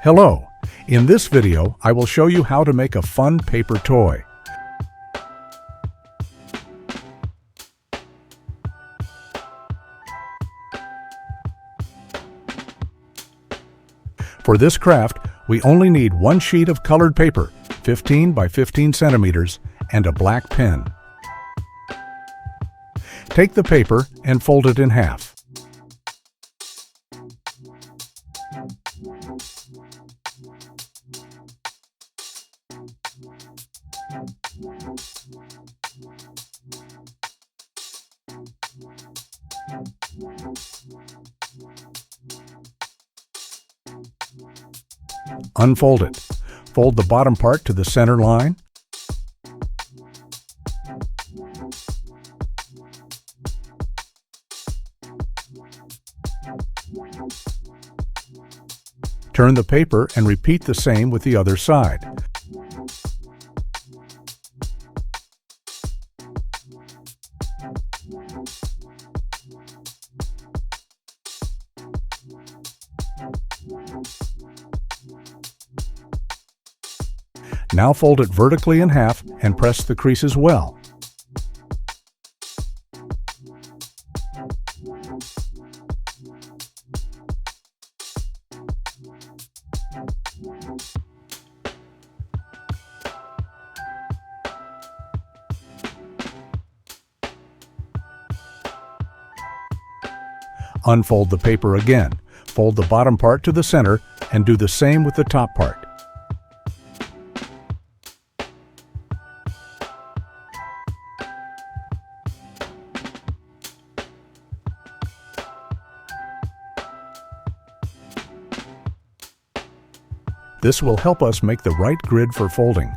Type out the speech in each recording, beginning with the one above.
Hello! In this video, I will show you how to make a fun paper toy. For this craft, we only need one sheet of colored paper, 15 by 15 centimeters, and a black pen. Take the paper and fold it in half. Unfold it. Fold the bottom part to the center line. Turn the paper and repeat the same with the other side. Now fold it vertically in half and press the creases well. Unfold the paper again. Fold the bottom part to the center and do the same with the top part. This will help us make the right grid for folding.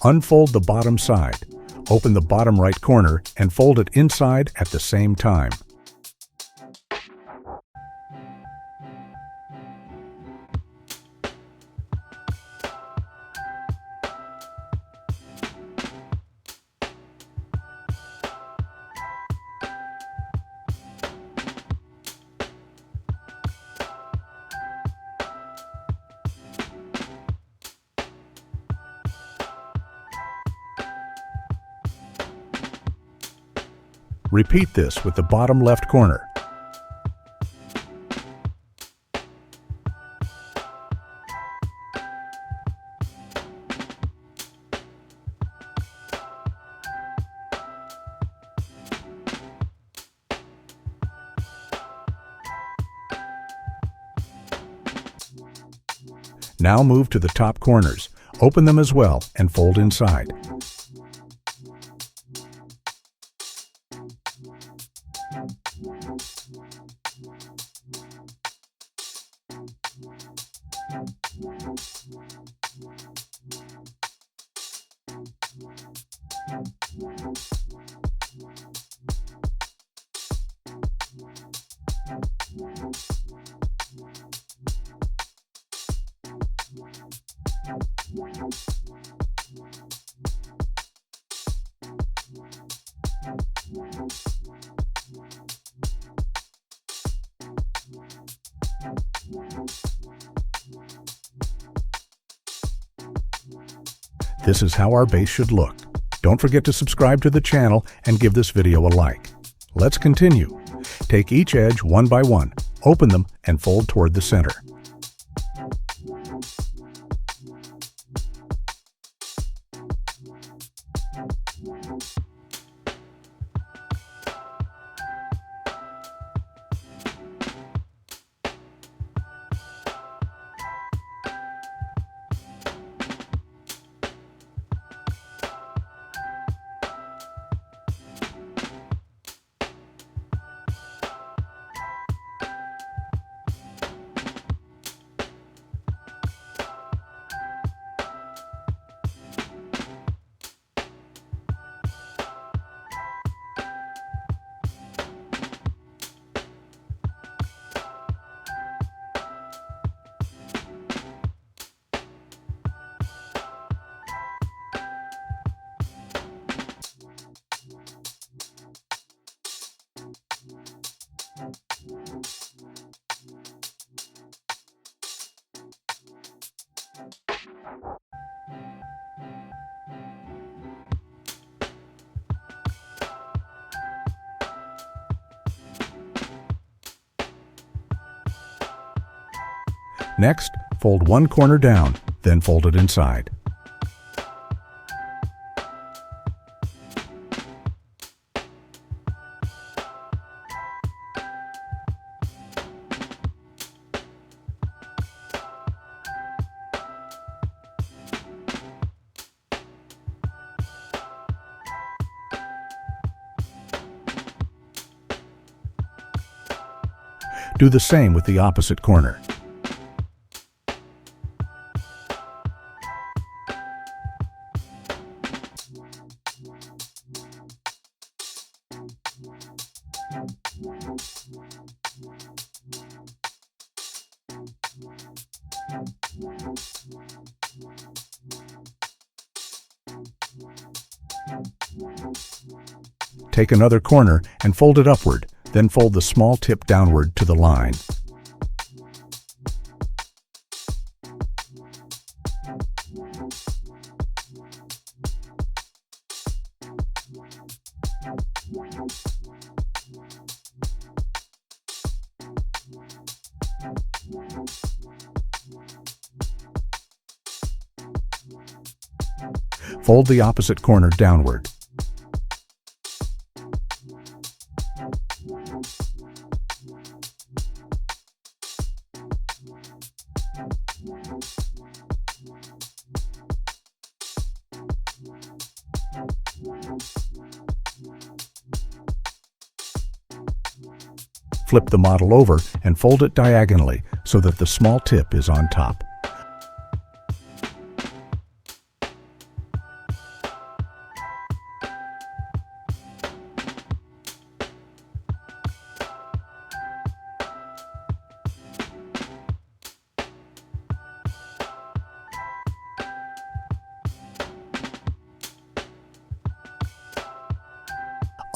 Unfold the bottom side. Open the bottom right corner and fold it inside at the same time. Repeat this with the bottom left corner. Now move to the top corners. Open them as well and fold inside. This is how our base should look. Don't forget to subscribe to the channel and give this video a like. Let's continue. Take each edge one by one, open them, and fold toward the center. Next, fold one corner down, then fold it inside. Do the same with the opposite corner. Take another corner and fold it upward, then fold the small tip downward to the line. Fold the opposite corner downward. Flip the model over and fold it diagonally so that the small tip is on top.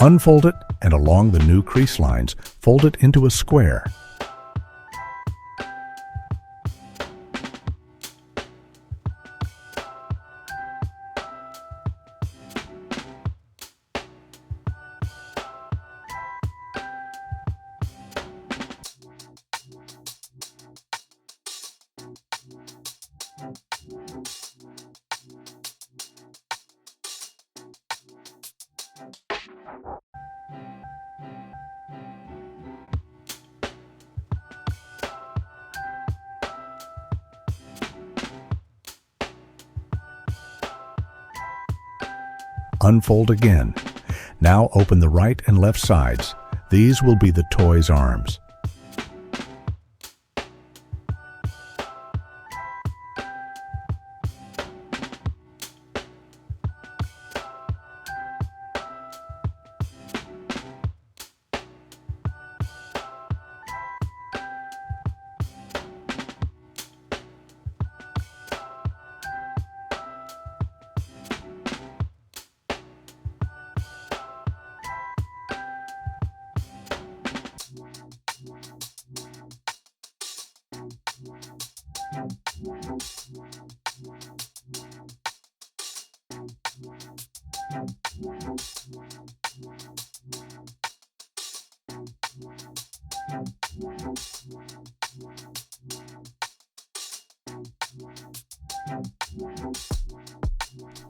Unfold it, and along the new crease lines, fold it into a square. Unfold again. Now open the right and left sides. These will be the toy's arms.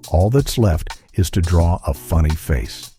All that's left is to draw a funny face.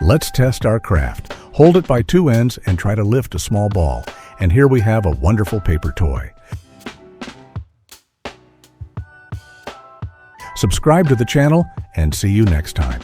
Let's test our craft. Hold it by two ends and try to lift a small ball. And here we have a wonderful paper toy. Subscribe to the channel and see you next time.